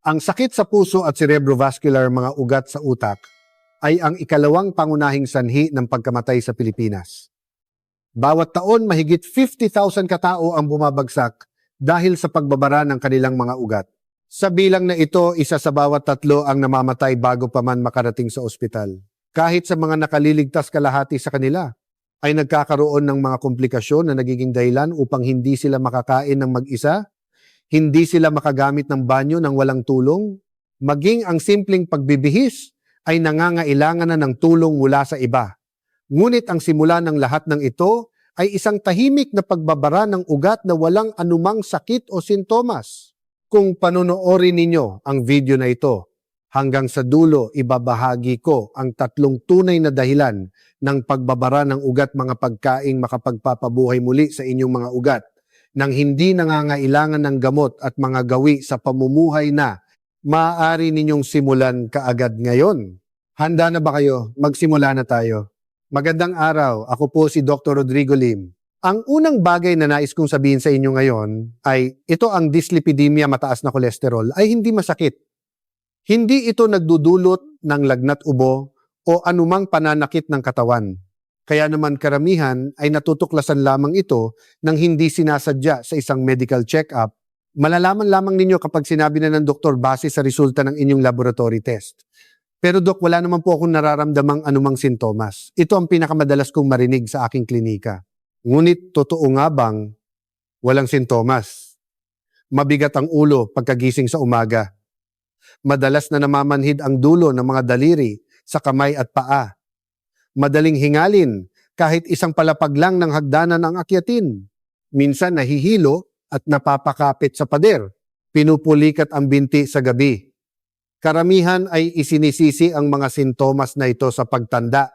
Ang sakit sa puso at cerebrovascular mga ugat sa utak ay ang ikalawang pangunahing sanhi ng pagkamatay sa Pilipinas. Bawat taon mahigit 50,000 katao ang bumabagsak dahil sa pagbabara ng kanilang mga ugat. Sa bilang na ito, isa sa bawat tatlo ang namamatay bago pa man makarating sa ospital. Kahit sa mga nakaliligtas kalahati sa kanila, ay nagkakaroon ng mga komplikasyon na nagiging dahilan upang hindi sila makakain ng mag-isa, hindi sila makagamit ng banyo ng walang tulong, maging ang simpleng pagbibihis ay nangangailangan na ng tulong mula sa iba. Ngunit ang simula ng lahat ng ito ay isang tahimik na pagbabara ng ugat na walang anumang sakit o sintomas. Kung panonoorin ninyo ang video na ito, hanggang sa dulo ibabahagi ko ang tatlong tunay na dahilan ng pagbabara ng ugat mga pagkaing makapagpapabuhay muli sa inyong mga ugat nang hindi nangangailangan ng gamot at mga gawi sa pamumuhay na maaari ninyong simulan kaagad ngayon. Handa na ba kayo? Magsimula na tayo. Magandang araw, ako po si Dr. Rodrigo Lim. Ang unang bagay na nais kong sabihin sa inyo ngayon ay ito ang dyslipidemia, mataas na kolesterol, ay hindi masakit. Hindi ito nagdudulot ng lagnat ubo o anumang pananakit ng katawan. Kaya naman karamihan ay natutuklasan lamang ito nang hindi sinasadya sa isang medical check-up. Malalaman lamang ninyo kapag sinabi na ng doktor base sa resulta ng inyong laboratory test. Pero Dok, wala naman po akong nararamdamang anumang sintomas. Ito ang pinakamadalas kong marinig sa aking klinika. Ngunit totoo nga bang walang sintomas? Mabigat ang ulo pagkagising sa umaga. Madalas na namamanhid ang dulo ng mga daliri sa kamay at paa. Madaling hingalin kahit isang palapag lang ng hagdanan ang akyatin. Minsan nahihilo at napapakapit sa pader. Pinupulikat ang binti sa gabi. Karamihan ay isinisisi ang mga sintomas na ito sa pagtanda.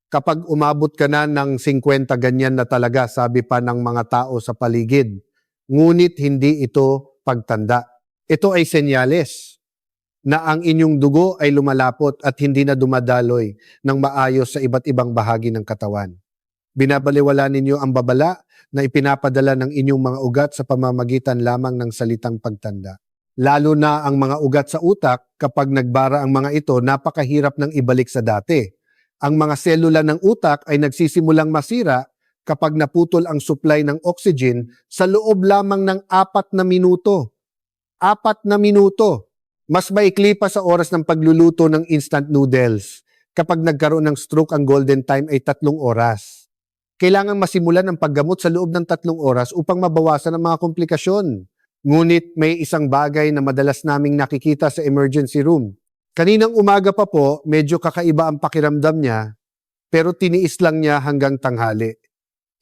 Kapag umabot ka na ng 50 ganyan na talaga, sabi pa ng mga tao sa paligid. Ngunit hindi ito pagtanda. Ito ay senyales na ang inyong dugo ay lumalapot at hindi na dumadaloy ng maayos sa iba't ibang bahagi ng katawan. Binabaliwala ninyo ang babala na ipinapadala ng inyong mga ugat sa pamamagitan lamang ng salitang pagtanda. Lalo na ang mga ugat sa utak, kapag nagbara ang mga ito, napakahirap nang ibalik sa dati. Ang mga selula ng utak ay nagsisimulang masira kapag naputol ang supply ng oxygen sa loob lamang ng 4 na minuto. 4 na minuto! Mas maikli pa sa oras ng pagluluto ng instant noodles. Kapag nagkaroon ng stroke, ang golden time ay 3 oras. Kailangang masimulan ang paggamot sa loob ng 3 oras upang mabawasan ang mga komplikasyon. Ngunit may isang bagay na madalas naming nakikita sa emergency room. Kaninang umaga pa po, medyo kakaiba ang pakiramdam niya, pero tiniis lang niya hanggang tanghali.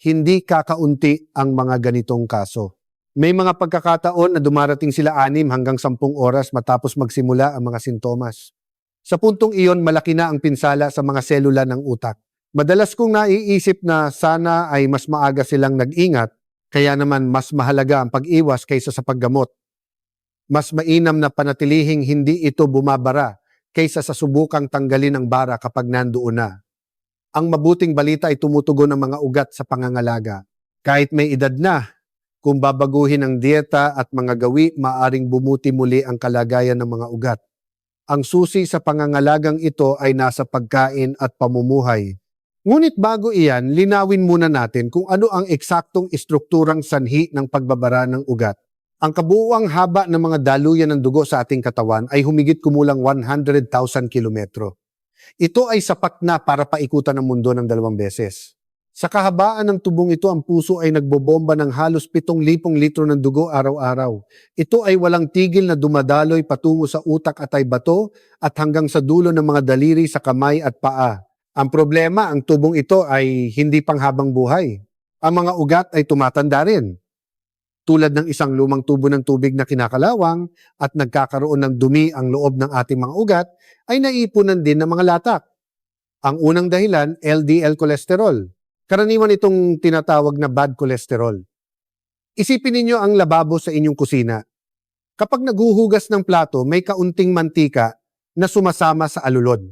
Hindi kakaunti ang mga ganitong kaso. May mga pagkakataon na dumarating sila 6 hanggang 10 oras matapos magsimula ang mga sintomas. Sa puntong iyon, malaki na ang pinsala sa mga selula ng utak. Madalas kong naiisip na sana ay mas maaga silang nag-ingat, kaya naman mas mahalaga ang pag-iwas kaysa sa paggamot. Mas mainam na panatilihing hindi ito bumabara kaysa sa subukang tanggalin ang bara kapag nandoon na. Ang mabuting balita ay tumutugon ang mga ugat sa pangangalaga. Kahit may edad na, kung babaguhin ang dieta at mga gawi, maaring bumuti muli ang kalagayan ng mga ugat. Ang susi sa pangangalagang ito ay nasa pagkain at pamumuhay. Ngunit bago iyan, linawin muna natin kung ano ang eksaktong istrukturang sanhi ng pagbabara ng ugat. Ang kabuuang haba ng mga daluyan ng dugo sa ating katawan ay humigit kumulang 100,000 kilometro. Ito ay sapat na para paikutan ang mundo ng 2 beses. Sa kahabaan ng tubong ito, ang puso ay nagbobomba ng halos 7,000 litro ng dugo araw-araw. Ito ay walang tigil na dumadaloy patungo sa utak at ay bato at hanggang sa dulo ng mga daliri sa kamay at paa. Ang problema, ang tubong ito ay hindi panghabang buhay. Ang mga ugat ay tumatanda rin. Tulad ng isang lumang tubo ng tubig na kinakalawang at nagkakaroon ng dumi ang loob ng ating mga ugat, ay naipunan din ng mga latak. Ang unang dahilan, LDL cholesterol. Karaniwan itong tinatawag na bad cholesterol. Isipin ninyo ang lababo sa inyong kusina. Kapag naghuhugas ng plato, may kaunting mantika na sumasama sa alulod.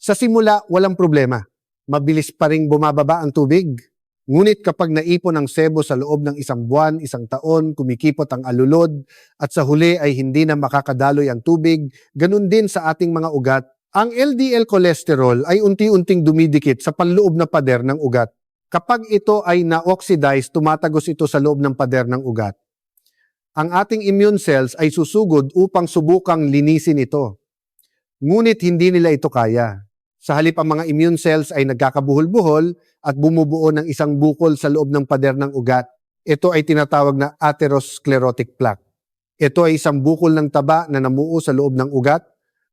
Sa simula, walang problema. Mabilis pa ring bumababa ang tubig. Ngunit kapag naipon ang sebo sa loob ng isang buwan, isang taon, kumikipot ang alulod, at sa huli ay hindi na makakadaloy ang tubig, ganun din sa ating mga ugat. Ang LDL cholesterol ay unti-unting dumidikit sa panloob na pader ng ugat. Kapag ito ay na-oxidize, tumatagos ito sa loob ng pader ng ugat. Ang ating immune cells ay susugod upang subukang linisin ito. Ngunit hindi nila ito kaya. Sa halip ang mga immune cells ay nagkakabuhol-buhol at bumubuo ng isang bukol sa loob ng pader ng ugat. Ito ay tinatawag na atherosclerotic plaque. Ito ay isang bukol ng taba na namuo sa loob ng ugat.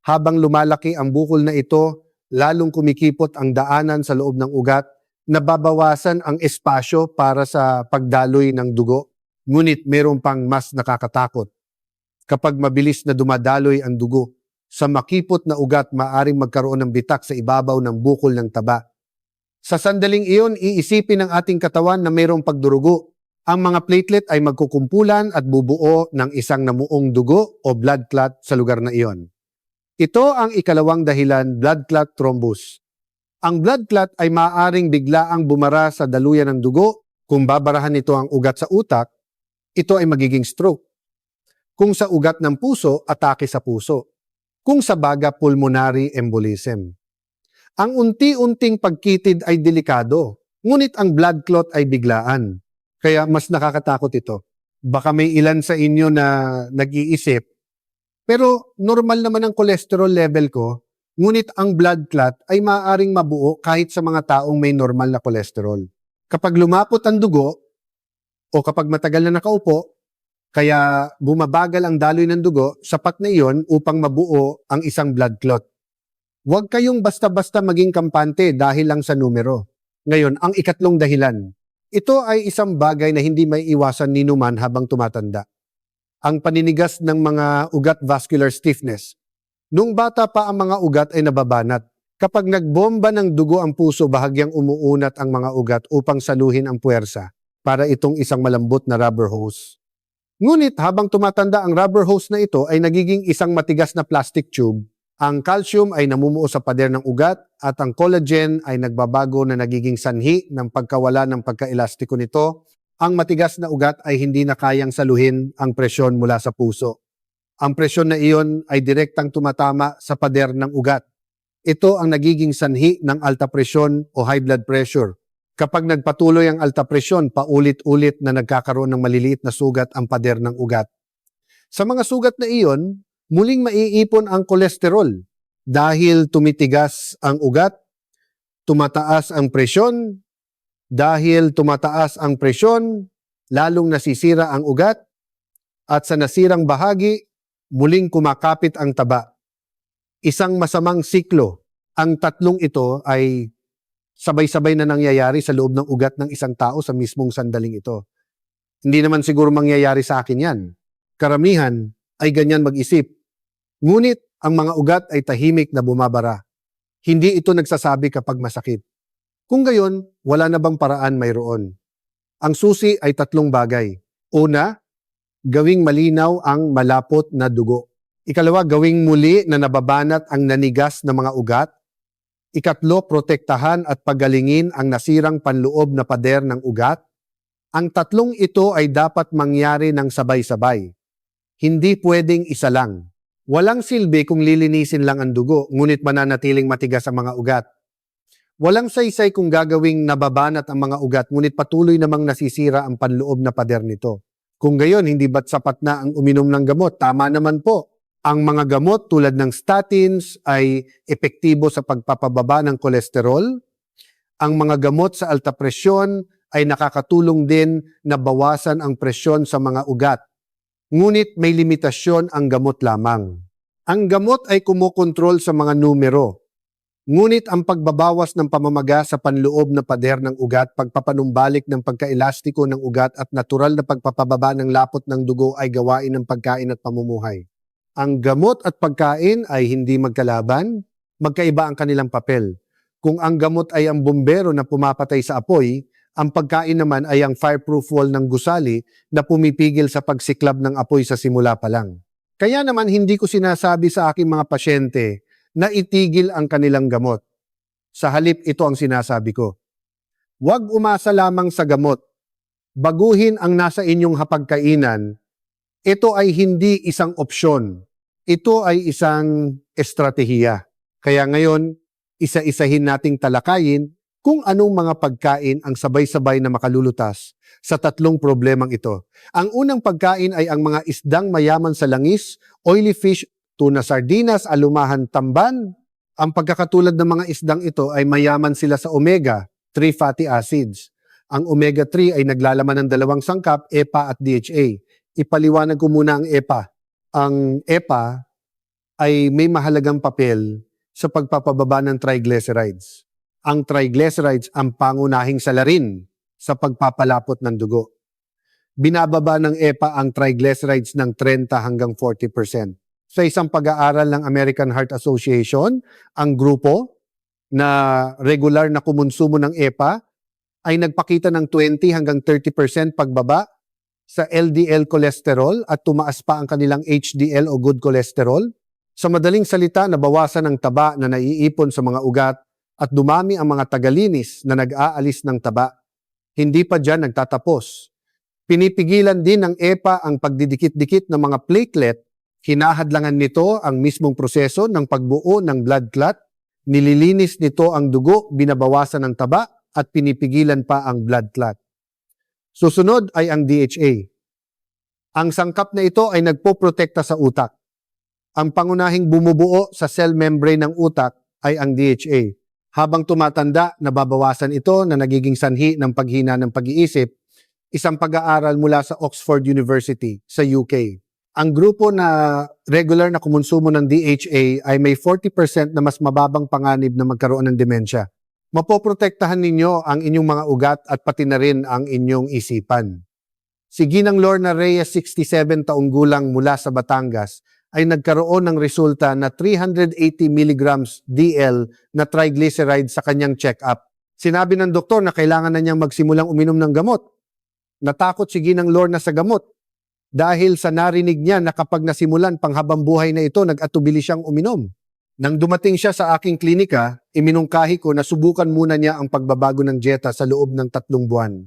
Habang lumalaki ang bukol na ito, lalong kumikipot ang daanan sa loob ng ugat, nababawasan ang espasyo para sa pagdaloy ng dugo. Ngunit mayroon pang mas nakakatakot. Kapag mabilis na dumadaloy ang dugo, sa makipot na ugat maaring magkaroon ng bitak sa ibabaw ng bukol ng taba. Sa sandaling iyon, iisipin ng ating katawan na mayroong pagdurugo. Ang mga platelet ay magkukumpulan at bubuo ng isang namuong dugo o blood clot sa lugar na iyon. Ito ang ikalawang dahilan, blood clot thrombus. Ang blood clot ay maaaring biglaang bumara sa daluyan ng dugo. Kung babarahan nito ang ugat sa utak, ito ay magiging stroke. Kung sa ugat ng puso, atake sa puso. Kung sa baga, pulmonary embolism. Ang unti-unting pagkitid ay delikado, ngunit ang blood clot ay biglaan. Kaya mas nakakatakot ito. Baka may ilan sa inyo na nag-iisip, pero normal naman ang cholesterol level ko, ngunit ang blood clot ay maaaring mabuo kahit sa mga taong may normal na cholesterol. Kapag lumapot ang dugo, o kapag matagal na nakaupo, kaya bumabagal ang daloy ng dugo, sapat na iyon upang mabuo ang isang blood clot. Huwag kayong basta-basta maging kampante dahil lang sa numero. Ngayon, ang ikatlong dahilan. Ito ay isang bagay na hindi may iwasan ni numan habang tumatanda. Ang paninigas ng mga ugat vascular stiffness. Nung bata pa ang mga ugat ay nababanat. Kapag nagbomba ng dugo ang puso, bahagyang umuunat ang mga ugat upang saluhin ang puwersa para itong isang malambot na rubber hose. Ngunit habang tumatanda ang rubber hose na ito ay nagiging isang matigas na plastic tube. Ang calcium ay namumuo sa pader ng ugat at ang collagen ay nagbabago na nagiging sanhi ng pagkawala ng pagkaelastiko nito. Ang matigas na ugat ay hindi na kayang saluhin ang presyon mula sa puso. Ang presyon na iyon ay direktang tumatama sa pader ng ugat. Ito ang nagiging sanhi ng alta presyon o high blood pressure. Kapag nagpatuloy ang alta presyon, paulit-ulit na nagkakaroon ng maliliit na sugat ang pader ng ugat. Sa mga sugat na iyon, muling maiipon ang kolesterol dahil tumitigas ang ugat, tumataas ang presyon, dahil tumataas ang presyon, lalong nasisira ang ugat, at sa nasirang bahagi, muling kumakapit ang taba. Isang masamang siklo. Ang tatlong ito ay sabay-sabay na nangyayari sa loob ng ugat ng isang tao sa mismong sandaling ito. Hindi naman siguro mangyayari sa akin yan. Karamihan ay ganyan mag-isip. Ngunit ang mga ugat ay tahimik na bumabara. Hindi ito nagsasabi kapag masakit. Kung gayon, wala na bang paraan mayroon? Ang susi ay tatlong bagay. Una, gawing malinaw ang malapot na dugo. Ikalawa, gawing muli na nababanat ang nanigas na mga ugat. Ikatlo, protektahan at pagalingin ang nasirang panloob na pader ng ugat. Ang tatlong ito ay dapat mangyari ng sabay-sabay. Hindi pwedeng isa lang. Walang silbi kung lilinisin lang ang dugo, ngunit mananatiling matigas ang mga ugat. Walang saysay kung gagawing nababanat ang mga ugat, ngunit patuloy namang nasisira ang panloob na pader nito. Kung gayon, hindi ba't sapat na ang uminom ng gamot? Tama naman po. Ang mga gamot tulad ng statins ay epektibo sa pagpapababa ng kolesterol. Ang mga gamot sa alta presyon ay nakakatulong din na bawasan ang presyon sa mga ugat. Ngunit may limitasyon ang gamot lamang. Ang gamot ay kumokontrol sa mga numero. Ngunit ang pagbabawas ng pamamaga sa panloob na pader ng ugat, pagpapanumbalik ng pagkaelastiko ng ugat at natural na pagpapababa ng lapot ng dugo ay gawain ng pagkain at pamumuhay. Ang gamot at pagkain ay hindi magkalaban, magkaiba ang kanilang papel. Kung ang gamot ay ang bumbero na pumapatay sa apoy, ang pagkain naman ay ang fireproof wall ng gusali na pumipigil sa pagsiklab ng apoy sa simula pa lang. Kaya naman hindi ko sinasabi sa aking mga pasyente na itigil ang kanilang gamot. Sa halip, ito ang sinasabi ko. Huwag umasa lamang sa gamot. Baguhin ang nasa inyong hapagkainan. Ito ay hindi isang opsyon. Ito ay isang estratehiya. Kaya ngayon, isa-isahin nating talakayin kung anong mga pagkain ang sabay-sabay na makalulutas sa tatlong problemang ito. Ang unang pagkain ay ang mga isdang mayaman sa langis, oily fish, tuna, sardinas, alumahan, tamban. Ang pagkakatulad ng mga isdang ito ay mayaman sila sa omega-3 fatty acids. Ang omega-3 ay naglalaman ng dalawang sangkap, EPA at DHA. Ipaliwanag ko muna ang EPA. Ang EPA ay may mahalagang papel sa pagpapababa ng triglycerides. Ang triglycerides ang pangunahing salarin sa pagpapalapot ng dugo. Binababa ng EPA ang triglycerides ng 30 hanggang 40%. Sa isang pag-aaral ng American Heart Association, ang grupo na regular na kumonsumo ng EPA ay nagpakita ng 20 hanggang 30% pagbaba sa LDL cholesterol at tumaas pa ang kanilang HDL o good cholesterol. Sa madaling salita, nabawasan ang taba na naiipon sa mga ugat at dumami ang mga tagalinis na nag-aalis ng taba. Hindi pa dyan nagtatapos. Pinipigilan din ng EPA ang pagdidikit-dikit ng mga platelet. Hinahadlangan nito ang mismong proseso ng pagbuo ng blood clot. Nililinis nito ang dugo, binabawasan ng taba at pinipigilan pa ang blood clot. Susunod ay ang DHA. Ang sangkap na ito ay nagpoprotekta sa utak. Ang pangunahing bumubuo sa cell membrane ng utak ay ang DHA. Habang tumatanda, nababawasan ito na nagiging sanhi ng paghina ng pag-iisip, isang pag-aaral mula sa Oxford University sa UK. Ang grupo na regular na kumonsumo ng DHA ay may 40% na mas mababang panganib na magkaroon ng demensya. Mapoprotektahan ninyo ang inyong mga ugat at pati na rin ang inyong isipan. Si Ginang Lorna Reyes, 67 taong gulang mula sa Batangas, ay nagkaroon ng resulta na 380 mg DL na triglyceride sa kanyang check-up. Sinabi ng doktor na kailangan na niyang magsimulang uminom ng gamot. Natakot si Ginang Lorna sa gamot dahil sa narinig niya na kapag nasimulan panghabang buhay na ito, nag-atubili siyang uminom. Nang dumating siya sa aking klinika, iminungkahi ko na subukan muna niya ang pagbabago ng dieta sa loob ng 3 buwan.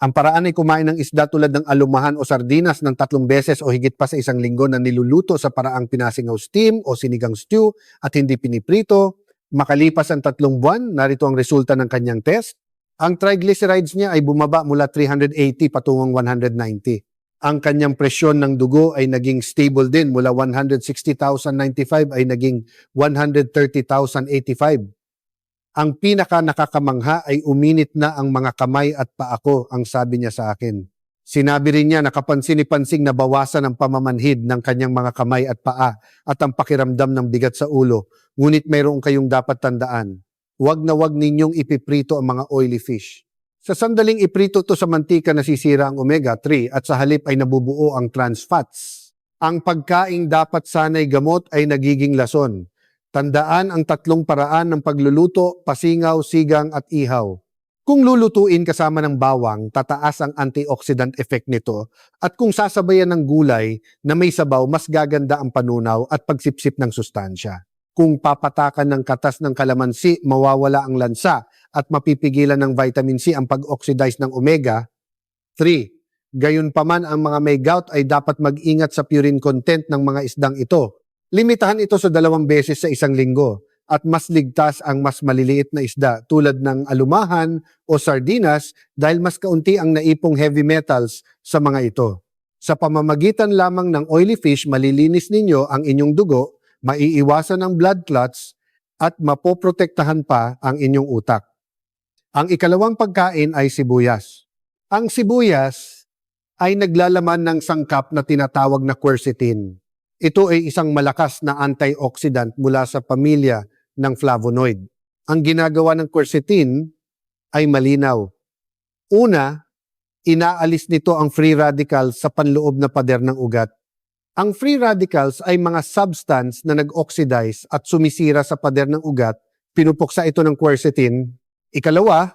Ang paraan ay kumain ng isda tulad ng alumahan o sardinas ng 3 beses o higit pa sa isang linggo na niluluto sa paraang pinasingaw steam o sinigang stew at hindi piniprito. Makalipas ang 3 buwan, narito ang resulta ng kanyang test. Ang triglycerides niya ay bumaba mula 380 patungong 190. Ang kanyang presyon ng dugo ay naging stable din mula 160,095 ay naging 130,085. Ang pinaka nakakamangha ay uminit na ang mga kamay at paa ko, ang sabi niya sa akin. Sinabi rin niya na kapansin-pansing nabawasan ang pamamanhid ng kanyang mga kamay at paa at ang pakiramdam ng bigat sa ulo. Ngunit mayroon kayong dapat tandaan, huwag na huwag ninyong ipiprito ang mga oily fish. Sa sandaling iprito to sa mantika, nasisira ang omega-3 at sa halip ay nabubuo ang trans fats. Ang pagkaing dapat sanay gamot ay nagiging lason. Tandaan ang 3 paraan ng pagluluto, pasingaw, sigang at ihaw. Kung lulutuin kasama ng bawang, tataas ang antioxidant effect nito at kung sasabayan ng gulay na may sabaw, mas gaganda ang panunaw at pagsipsip ng sustansya. Kung papatakan ng katas ng kalamansi, mawawala ang lansa at mapipigilan ng vitamin C ang pag-oxidize ng omega-3. Gayunpaman, ang mga may gout ay dapat mag-ingat sa purine content ng mga isdang ito. Limitahan ito sa 2 beses sa isang linggo at mas ligtas ang mas maliliit na isda tulad ng alumahan o sardinas dahil mas kaunti ang naipong heavy metals sa mga ito. Sa pamamagitan lamang ng oily fish, malilinis ninyo ang inyong dugo, maiiwasan ang blood clots at mapoprotektahan pa ang inyong utak. Ang ikalawang pagkain ay sibuyas. Ang sibuyas ay naglalaman ng sangkap na tinatawag na quercetin. Ito ay isang malakas na antioxidant mula sa pamilya ng flavonoid. Ang ginagawa ng quercetin ay malinaw. Una, inaalis nito ang free radicals sa panloob na pader ng ugat. Ang free radicals ay mga substance na nag-oxidize at sumisira sa pader ng ugat. Pinupuksa ito ng quercetin. Ikalawa,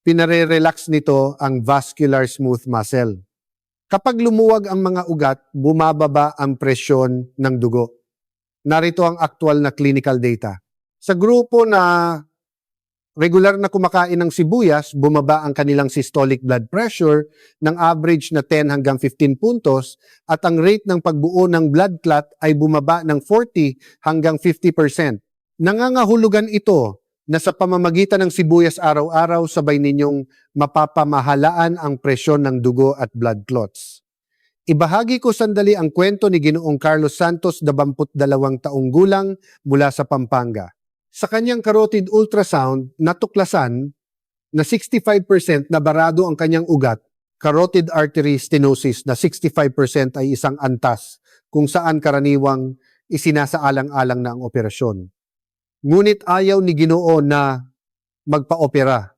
pinare-relax nito ang vascular smooth muscle. Kapag lumuwag ang mga ugat, bumababa ang presyon ng dugo. Narito ang aktual na clinical data. Sa grupo na regular na kumakain ng sibuyas, bumaba ang kanilang systolic blood pressure ng average na 10 hanggang 15 puntos at ang rate ng pagbuo ng blood clot ay bumaba ng 40 hanggang 50%. Nangangahulugan ito na sa pamamagitan ng sibuyas araw-araw sabay ninyong mapapamahalaan ang presyon ng dugo at blood clots. Ibahagi ko sandali ang kwento ni Ginoong Carlos Santos, 22 taong gulang mula sa Pampanga. Sa kanyang carotid ultrasound, natuklasan na 65% na barado ang kanyang ugat, carotid artery stenosis na 65% ay isang antas kung saan karaniwang isinasaalang-alang na ang operasyon. Ngunit ayaw ni Ginoo na magpa-opera.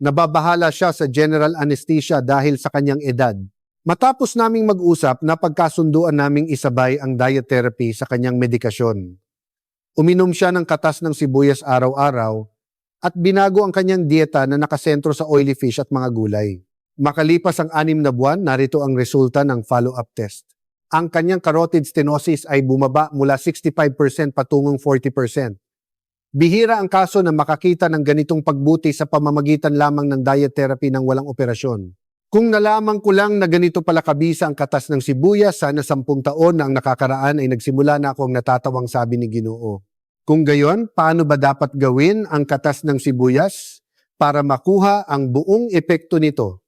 Nababahala siya sa general anesthesia dahil sa kanyang edad. Matapos naming mag-usap, napagkasunduan naming isabay ang diet therapy sa kanyang medikasyon. Uminom siya ng katas ng sibuyas araw-araw at binago ang kanyang dieta na nakasentro sa oily fish at mga gulay. Makalipas ang 6 na buwan, narito ang resulta ng follow-up test. Ang kanyang carotid stenosis ay bumaba mula 65% patungong 40%. Bihira ang kaso na makakita ng ganitong pagbuti sa pamamagitan lamang ng diet therapy ng walang operasyon. Kung nalaman ko lang na ganito pala kabisa ang katas ng sibuyas, sana 10 taon na ang nakakaraan ay nagsimula na akong natatawang, sabi ni Ginoo. Kung gayon, paano ba dapat gawin ang katas ng sibuyas para makuha ang buong epekto nito?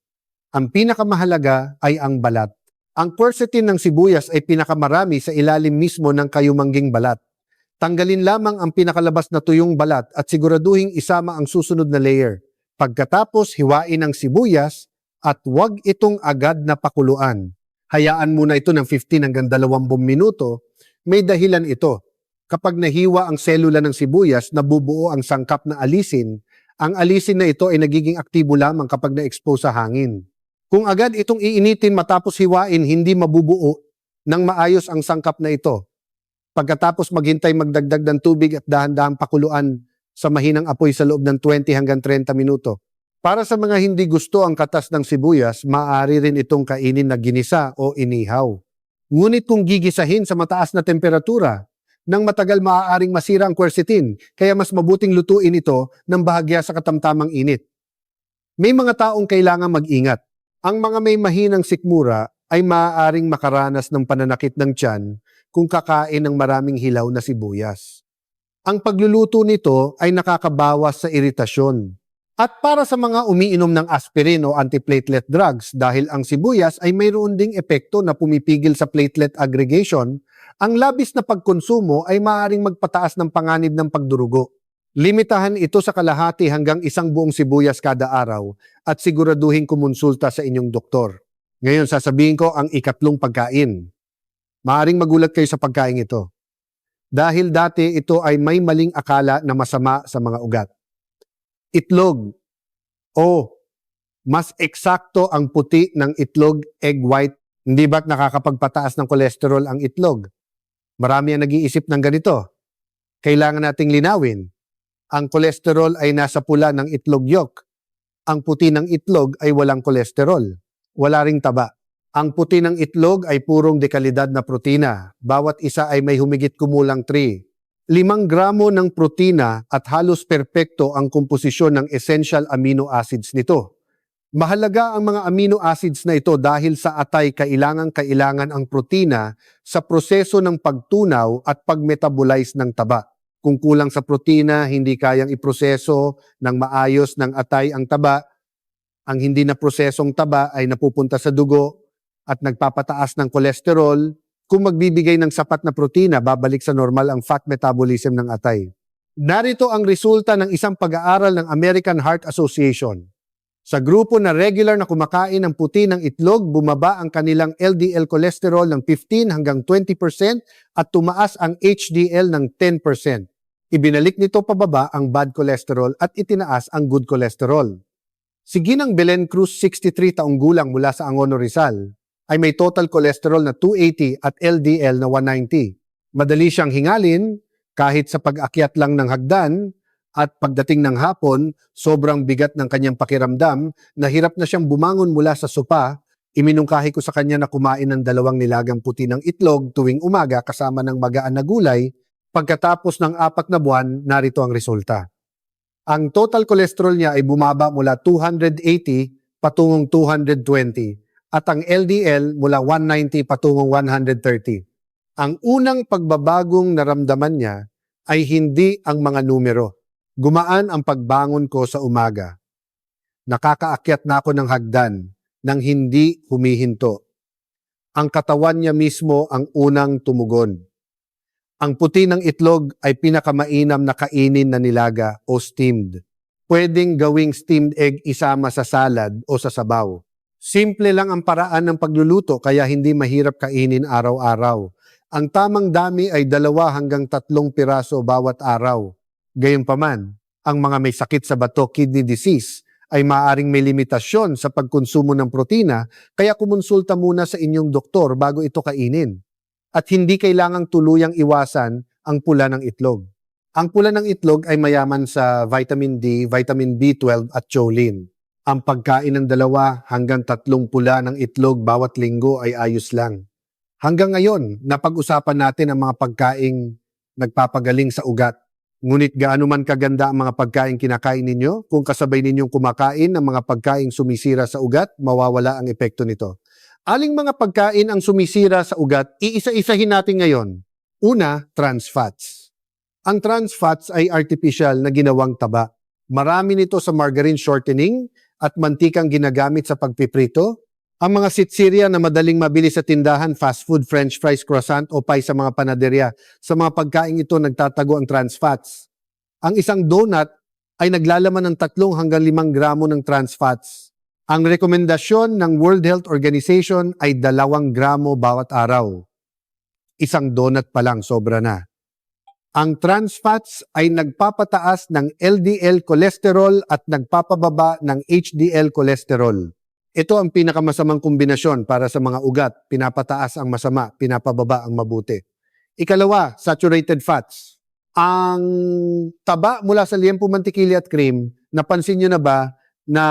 Ang pinakamahalaga ay ang balat. Ang quercetin ng sibuyas ay pinakamarami sa ilalim mismo ng kayumangging balat. Tanggalin lamang ang pinakalabas na tuyong balat at siguraduhing isama ang susunod na layer. Pagkatapos, hiwain ang sibuyas at huwag itong agad na pakuluan. Hayaan muna ito ng 15 hanggang 20 minuto. May dahilan ito. Kapag nahiwa ang selula ng sibuyas, nabubuo ang sangkap na alisin. Ang alisin na ito ay nagiging aktibo lamang kapag na-expose sa hangin. Kung agad itong iinitin matapos hiwain, hindi mabubuo ng maayos ang sangkap na ito. Pagkatapos maghintay magdagdag ng tubig at dahan-dahang pakuluan sa mahinang apoy sa loob ng 20 hanggang 30 minuto. Para sa mga hindi gusto ang katas ng sibuyas, maaari rin itong kainin na ginisa o inihaw. Ngunit kung gigisahin sa mataas na temperatura, nang matagal maaaring masira ang quercetin, kaya mas mabuting lutuin ito ng bahagya sa katamtamang init. May mga taong kailangan mag-ingat. Ang mga may mahinang sikmura ay maaaring makaranas ng pananakit ng tiyan kung kakain ng maraming hilaw na sibuyas. Ang pagluluto nito ay nakakabawas sa iritasyon. At para sa mga umiinom ng aspirin o antiplatelet drugs, dahil ang sibuyas ay mayroon ding epekto na pumipigil sa platelet aggregation, ang labis na pagkonsumo ay maaaring magpataas ng panganib ng pagdurugo. Limitahan ito sa kalahati hanggang 1 buong sibuyas kada araw at siguraduhin kumonsulta sa inyong doktor. Ngayon sasabihin ko ang ikatlong pagkain. Maaaring magulat kayo sa pagkain ito. Dahil dati ito ay may maling akala na masama sa mga ugat. Itlog. Mas eksakto ang puti ng itlog, egg white. Hindi ba't nakakapagpataas ng kolesterol ang itlog? Marami ang nag-iisip ng ganito. Kailangan nating linawin. Ang kolesterol ay nasa pula ng itlog yolk. Ang puti ng itlog ay walang kolesterol. Wala ring taba. Ang puti ng itlog ay purong dekalidad na protina. Bawat isa ay may humigit kumulang 3. 5 gramo ng protina at halos perpekto ang komposisyon ng essential amino acids nito. Mahalaga ang mga amino acids na ito dahil sa atay kailangan ang protina sa proseso ng pagtunaw at pagmetabolize ng taba. Kung kulang sa protina, hindi kayang iproseso ng maayos ng atay ang taba. Ang hindi na prosesong taba ay napupunta sa dugo at nagpapataas ng kolesterol. Kung magbibigay ng sapat na protina, babalik sa normal ang fat metabolism ng atay. Narito ang resulta ng isang pag-aaral ng American Heart Association. Sa grupo na regular na kumakain ng puti ng itlog, bumaba ang kanilang LDL cholesterol ng 15 hanggang 20% at tumaas ang HDL ng 10%. Ibinalik nito pababa ang bad cholesterol at itinaas ang good cholesterol. Si Ginang Belen Cruz, 63 taong gulang mula sa Angono, Rizal, ay may total cholesterol na 280 at LDL na 190. Madali siyang hingalin kahit sa pag-akyat lang ng hagdan at pagdating ng hapon, sobrang bigat ng kanyang pakiramdam, nahirap na siyang bumangon mula sa sopa. Iminungkahi ko sa kanya na kumain ng 2 nilagang puti ng itlog tuwing umaga kasama ng magaan na gulay. Pagkatapos ng 4 na buwan, narito ang resulta. Ang total cholesterol niya ay bumaba mula 280 patungong 220 at ang LDL mula 190 patungong 130. Ang unang pagbabagong naramdaman niya ay hindi ang mga numero. Gumaan ang pagbangon ko sa umaga. Nakakaakyat na ako ng hagdan nang hindi humihinto. Ang katawan niya mismo ang unang tumugon. Ang puti ng itlog ay pinakamainam na kainin na nilaga o steamed. Pwedeng gawing steamed egg isama sa salad o sa sabaw. Simple lang ang paraan ng pagluluto kaya hindi mahirap kainin araw-araw. Ang tamang dami ay 2 hanggang 3 piraso bawat araw. Gayunpaman, ang mga may sakit sa bato, kidney disease, ay maaaring may limitasyon sa pagkonsumo ng protina kaya kumonsulta muna sa inyong doktor bago ito kainin. At hindi kailangang tuluyang iwasan ang pula ng itlog. Ang pula ng itlog ay mayaman sa vitamin D, vitamin B12 at choline. Ang pagkain ng 2 hanggang 3 pula ng itlog bawat linggo ay ayos lang. Hanggang ngayon, napag-usapan natin ang mga pagkaing nagpapagaling sa ugat. Ngunit gaano man kaganda ang mga pagkain kinakain ninyo, kung kasabay ninyong kumakain ng mga pagkaing sumisira sa ugat, mawawala ang epekto nito. Aling mga pagkain ang sumisira sa ugat, iisa-isahin natin ngayon. Una, trans fats. Ang trans fats ay artificial na ginawang taba. Marami nito sa margarine shortening at mantikang ginagamit sa pagpiprito. Ang mga sitsirya na madaling mabili sa tindahan, fast food, french fries, croissant o pie sa mga panaderya. Sa mga pagkain ito nagtatago ang trans fats. Ang isang donut ay naglalaman ng 3 hanggang 5 gramo ng trans fats. Ang rekomendasyon ng World Health Organization ay 2 gramo bawat araw. Isang donut pa lang, sobra na. Ang trans fats ay nagpapataas ng LDL cholesterol at nagpapababa ng HDL cholesterol. Ito ang pinakamasamang kombinasyon para sa mga ugat. Pinapataas ang masama, pinapababa ang mabuti. Ikalawa, saturated fats. Ang taba mula sa liempo, mantikili at cream, napansin nyo na ba na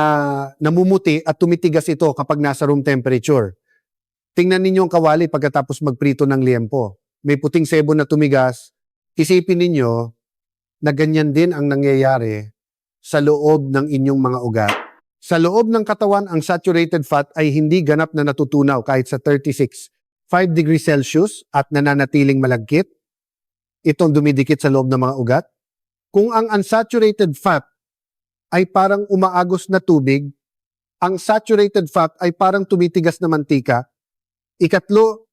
namumuti at tumitigas ito kapag nasa room temperature? Tingnan ninyo ang kawali pagkatapos magprito ng liempo. May puting sebo na tumigas. Isipin ninyo na ganyan din ang nangyayari sa loob ng inyong mga ugat. Sa loob ng katawan, ang saturated fat ay hindi ganap na natutunaw kahit sa 36.5 degrees Celsius at nananatiling malagkit. Itong dumidikit sa loob ng mga ugat. Kung ang unsaturated fat ay parang umaagos na tubig, ang saturated fat ay parang tumitigas na mantika. Ikatlo,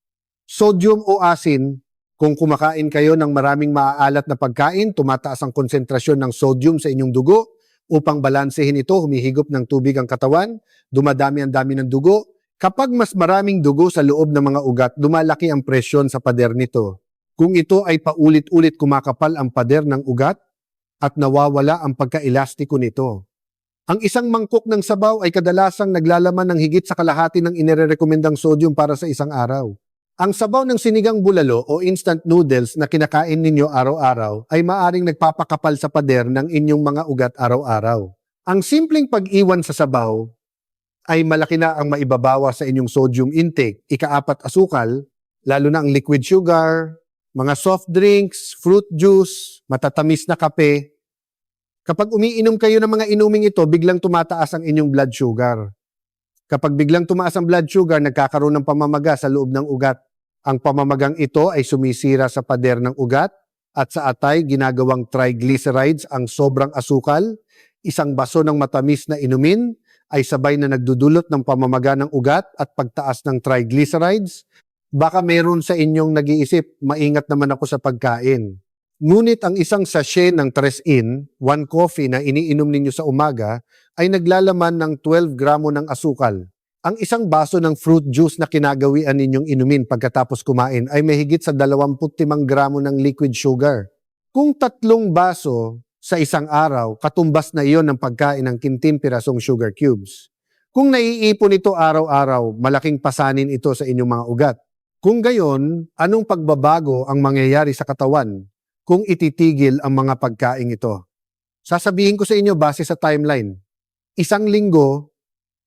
sodium o asin. Kung kumakain kayo ng maraming maaalat na pagkain, tumataas ang konsentrasyon ng sodium sa inyong dugo. Upang balansehin ito, humihigop ng tubig ang katawan, dumadami ang dami ng dugo. Kapag mas maraming dugo sa loob ng mga ugat, lumalaki ang presyon sa pader nito. Kung ito ay paulit-ulit kumakapal ang pader ng ugat, at nawawala ang pagka-elastiko nito. Ang isang mangkok ng sabaw ay kadalasang naglalaman ng higit sa kalahati ng inirerekomendang sodium para sa isang araw. Ang sabaw ng sinigang bulalo o instant noodles na kinakain ninyo araw-araw ay maaring nagpapakapal sa pader ng inyong mga ugat araw-araw. Ang simpleng pag-iwan sa sabaw ay malaki na ang maibabawa sa inyong sodium intake. Ika-4, asukal, lalo na ang liquid sugar, mga soft drinks, fruit juice, matatamis na kape. Kapag umiinom kayo ng mga inuming ito, biglang tumataas ang inyong blood sugar. Kapag biglang tumaas ang blood sugar, nagkakaroon ng pamamaga sa loob ng ugat. Ang pamamagang ito ay sumisira sa pader ng ugat at sa atay ginagawang triglycerides ang sobrang asukal. Isang baso ng matamis na inumin ay sabay na nagdudulot ng pamamaga ng ugat at pagtaas ng triglycerides. Baka meron sa inyong nag-iisip, maingat naman ako sa pagkain. Ngunit ang isang sachet ng 3-in, 1 coffee na iniinom ninyo sa umaga ay naglalaman ng 12 gramo ng asukal. Ang isang baso ng fruit juice na kinagawian ninyong inumin pagkatapos kumain ay may higit sa 25 gramo ng liquid sugar. Kung 3 baso sa isang araw, katumbas na iyon ng pagkain ng 15 pirasong sugar cubes. Kung naiipon ito araw-araw, malaking pasanin ito sa inyong mga ugat. Kung gayon, anong pagbabago ang mangyayari sa katawan kung ititigil ang mga pagkain ito? Sasabihin ko sa inyo base sa timeline. 1 linggo,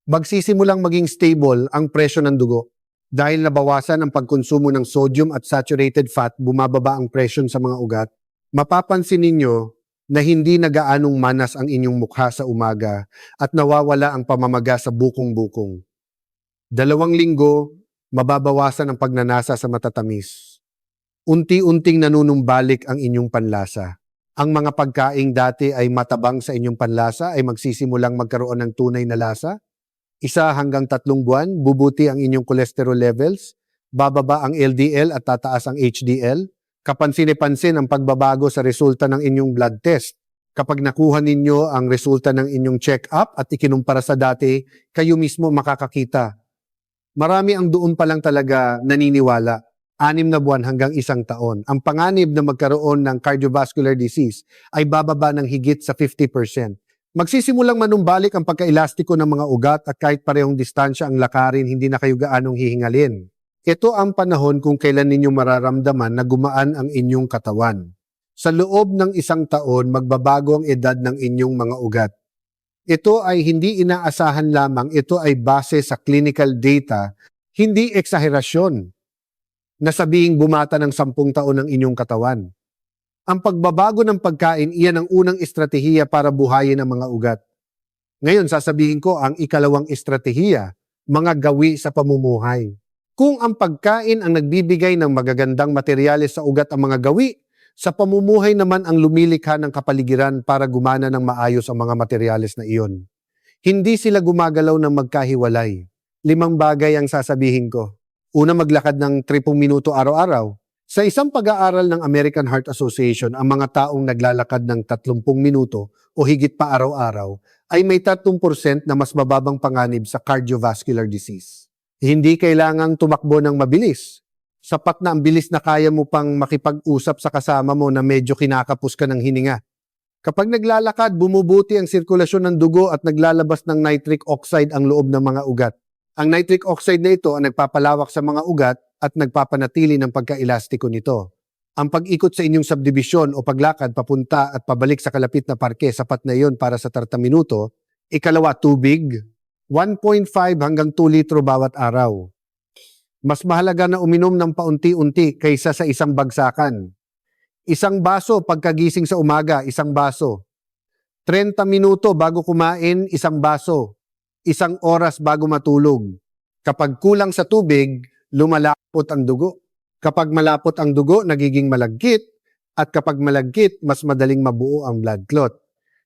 magsisimulang maging stable ang presyo ng dugo. Dahil nabawasan ang pagkonsumo ng sodium at saturated fat, bumababa ang presyon sa mga ugat. Mapapansin ninyo na hindi na gaanong manas ang inyong mukha sa umaga at nawawala ang pamamaga sa bukong-bukong. 2 linggo, mababawasan ang pagnanasa sa matatamis. Unti-unting nanunumbalik ang inyong panlasa. Ang mga pagkaing dati ay matabang sa inyong panlasa ay magsisimulang magkaroon ng tunay na lasa. 1 hanggang 3 buwan, bubuti ang inyong cholesterol levels, bababa ang LDL at tataas ang HDL. Kapansin-pansin ang pagbabago sa resulta ng inyong blood test. Kapag nakuha ninyo ang resulta ng inyong check-up at ikinumpara sa dati, kayo mismo makakakita. Marami ang doon pa lang talaga naniniwala. 6 na buwan hanggang 1 taon. Ang panganib na magkaroon ng cardiovascular disease ay bababa ng higit sa 50%. Magsisimulang manumbalik ang pagkaelastiko ng mga ugat at kahit parehong distansya ang lakarin, hindi na kayo gaanong hihingalin. Ito ang panahon kung kailan ninyo mararamdaman na gumaan ang inyong katawan. Sa loob ng 1 taon, magbabago ang edad ng inyong mga ugat. Ito ay hindi inaasahan lamang, ito ay base sa clinical data, hindi eksaherasyon. Nasabing bumata ng 10 taon ang inyong katawan. Ang pagbabago ng pagkain, iyan ang unang estratehiya para buhayin ang mga ugat. Ngayon, sasabihin ko ang ikalawang estratehiya, mga gawi sa pamumuhay. Kung ang pagkain ang nagbibigay ng magagandang materyales sa ugat ang mga gawi, sa pamumuhay naman ang lumilikha ng kapaligiran para gumana ng maayos ang mga materyales na iyon. Hindi sila gumagalaw ng magkahiwalay. 5 bagay ang sasabihin ko. Una, maglakad ng 30 minuto araw-araw. Sa isang pag-aaral ng American Heart Association, ang mga taong naglalakad ng 30 minuto o higit pa araw-araw ay may 30% na mas mababang panganib sa cardiovascular disease. Hindi kailangang tumakbo ng mabilis. Sapat na ang bilis na kaya mo pang makipag-usap sa kasama mo na medyo kinakapos ka ng hininga. Kapag naglalakad, bumubuti ang sirkulasyon ng dugo at naglalabas ng nitric oxide ang loob ng mga ugat. Ang nitric oxide na ito ang nagpapalawak sa mga ugat at nagpapanatili ng pagkaelastiko nito. Ang pag-ikot sa inyong subdivision o paglakad papunta at pabalik sa kalapit na parke, sapat na iyon para sa 30 minuto. Ikalawa, tubig. 1.5 hanggang 2 litro bawat araw. Mas mahalaga na uminom ng paunti-unti kaysa sa isang bagsakan. 1 baso pagkagising sa umaga, 1 baso. 30 minuto bago kumain, 1 baso. 1 oras bago matulog. Kapag kulang sa tubig, lumalapot ang dugo. Kapag malapot ang dugo, nagiging malagkit. At kapag malagkit, mas madaling mabuo ang blood clot.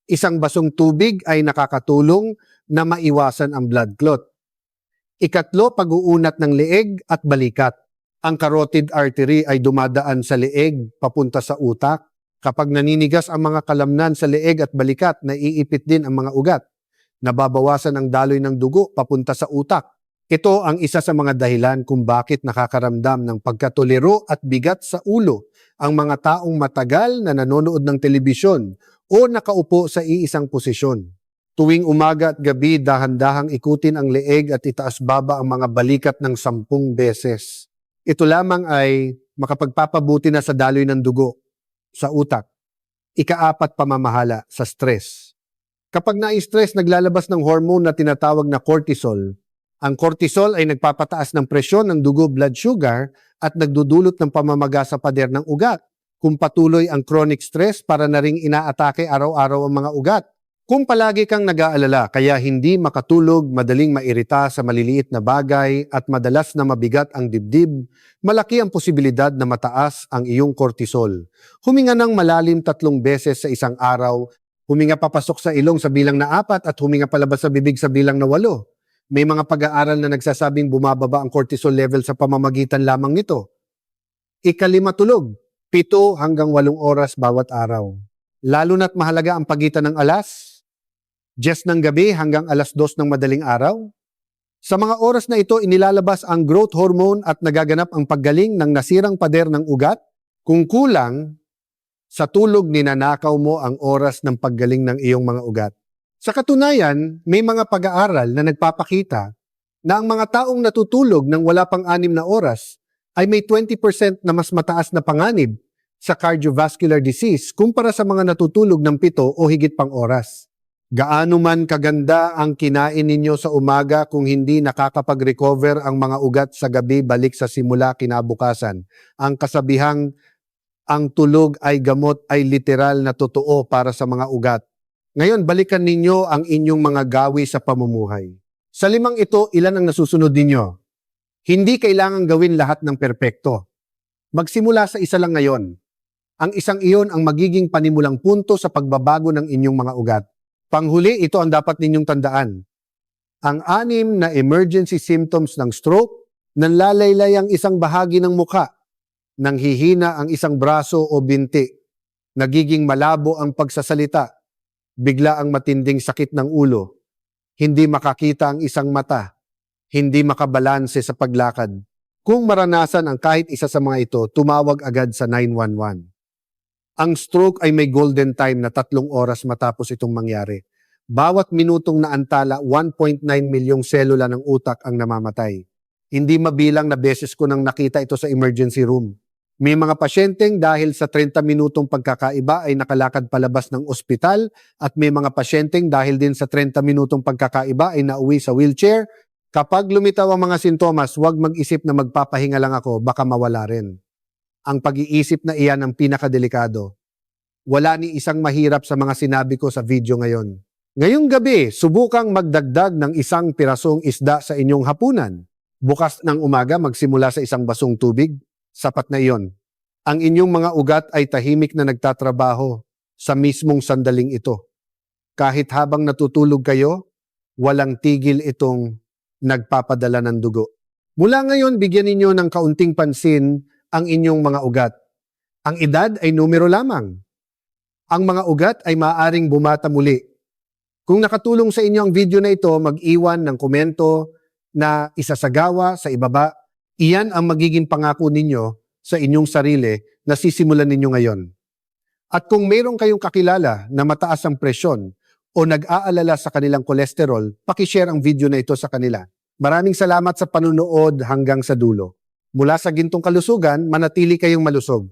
1 basong tubig ay nakakatulong na maiwasan ang blood clot. Ikatlo, pag-uunat ng leeg at balikat. Ang carotid artery ay dumadaan sa leeg papunta sa utak. Kapag naninigas ang mga kalamnan sa leeg at balikat, naiipit din ang mga ugat. Nababawasan ang daloy ng dugo papunta sa utak. Ito ang isa sa mga dahilan kung bakit nakakaramdam ng pagkatuliro at bigat sa ulo ang mga taong matagal na nanonood ng telebisyon o nakaupo sa iisang posisyon. Tuwing umaga at gabi, dahan-dahang ikutin ang leeg at itaas-baba ang mga balikat ng 10 beses. Ito lamang ay makapagpapabuti na sa daloy ng dugo sa utak. Ika-4, pamamahala sa stress. Kapag na-stress, naglalabas ng hormone na tinatawag na cortisol. Ang cortisol ay nagpapataas ng presyon ng dugo, blood sugar, at nagdudulot ng pamamaga sa pader ng ugat. Kung patuloy ang chronic stress, para na ring inaatake araw-araw ang mga ugat. Kung palagi kang nag-aalala, kaya hindi makatulog, madaling mairita sa maliliit na bagay at madalas na mabigat ang dibdib, malaki ang posibilidad na mataas ang iyong cortisol. Huminga ng malalim 3 beses sa isang araw, huminga papasok sa ilong sa bilang na 4 at huminga palabas sa bibig sa bilang na 8. May mga pag-aaral na nagsasabing bumababa ang cortisol level sa pamamagitan lamang nito. Ika-5, tulog. 7 hanggang 8 oras bawat araw. Lalo na't mahalaga ang pagitan ng alas 10 ng gabi hanggang alas 2 ng madaling araw. Sa mga oras na ito, inilalabas ang growth hormone at nagaganap ang paggaling ng nasirang pader ng ugat. Kung kulang, sa tulog ninanakaw mo ang oras ng paggaling ng iyong mga ugat. Sa katunayan, may mga pag-aaral na nagpapakita na ang mga taong natutulog ng wala pang 6 na oras ay may 20% na mas mataas na panganib sa cardiovascular disease kumpara sa mga natutulog ng 7 o higit pang oras. Gaano man kaganda ang kinain ninyo sa umaga kung hindi nakakapag-recover ang mga ugat sa gabi balik sa simula kinabukasan. Ang kasabihang Ang tulog ay gamot ay literal na totoo para sa mga ugat. Ngayon, balikan ninyo ang inyong mga gawi sa pamumuhay. Sa 5 ito, ilan ang nasusunod ninyo? Hindi kailangang gawin lahat ng perpekto. Magsimula sa isa lang ngayon. Ang isang iyon ang magiging panimulang punto sa pagbabago ng inyong mga ugat. Panghuli, ito ang dapat ninyong tandaan. Ang 6 na emergency symptoms ng stroke, nanlalaylay ang isang bahagi ng mukha, nanghihina ang isang braso o binti, nagiging malabo ang pagsasalita, bigla ang matinding sakit ng ulo, hindi makakita ang isang mata, hindi makabalanse sa paglakad. Kung maranasan ang kahit isa sa mga ito, tumawag agad sa 911. Ang stroke ay may golden time na 3 oras matapos itong mangyari. Bawat minutong naantala, 1.9 milyong selula ng utak ang namamatay. Hindi mabilang na beses ko nang nakita ito sa emergency room. May mga pasyenteng dahil sa 30 minutong pagkakaiba ay nakalakad palabas ng ospital at may mga pasyenteng dahil din sa 30 minutong pagkakaiba ay nauwi sa wheelchair. Kapag lumitaw ang mga sintomas, huwag mag-isip na magpapahinga lang ako, baka mawala rin. Ang pag-iisip na iyan ang pinakadelikado. Wala ni isang mahirap sa mga sinabi ko sa video ngayon. Ngayong gabi, subukang magdagdag ng 1 pirasong isda sa inyong hapunan. Bukas ng umaga, magsimula sa 1 basong tubig. Sapat na iyon. Ang inyong mga ugat ay tahimik na nagtatrabaho sa mismong sandaling ito. Kahit habang natutulog kayo, walang tigil itong nagpapadala ng dugo. Mula ngayon, bigyan ninyo ng kaunting pansin ang inyong mga ugat. Ang edad ay numero lamang. Ang mga ugat ay maaaring bumata muli. Kung nakatulong sa inyo ang video na ito, mag-iwan ng komento na isasagawa sa ibaba. Iyan ang magiging pangako ninyo sa inyong sarili na sisimulan ninyo ngayon. At kung mayroon kayong kakilala na mataas ang presyon o nag-aalala sa kanilang kolesterol, pakishare ang video na ito sa kanila. Maraming salamat sa panunood hanggang sa dulo. Mula sa Gintong Kalusugan, manatili kayong malusog.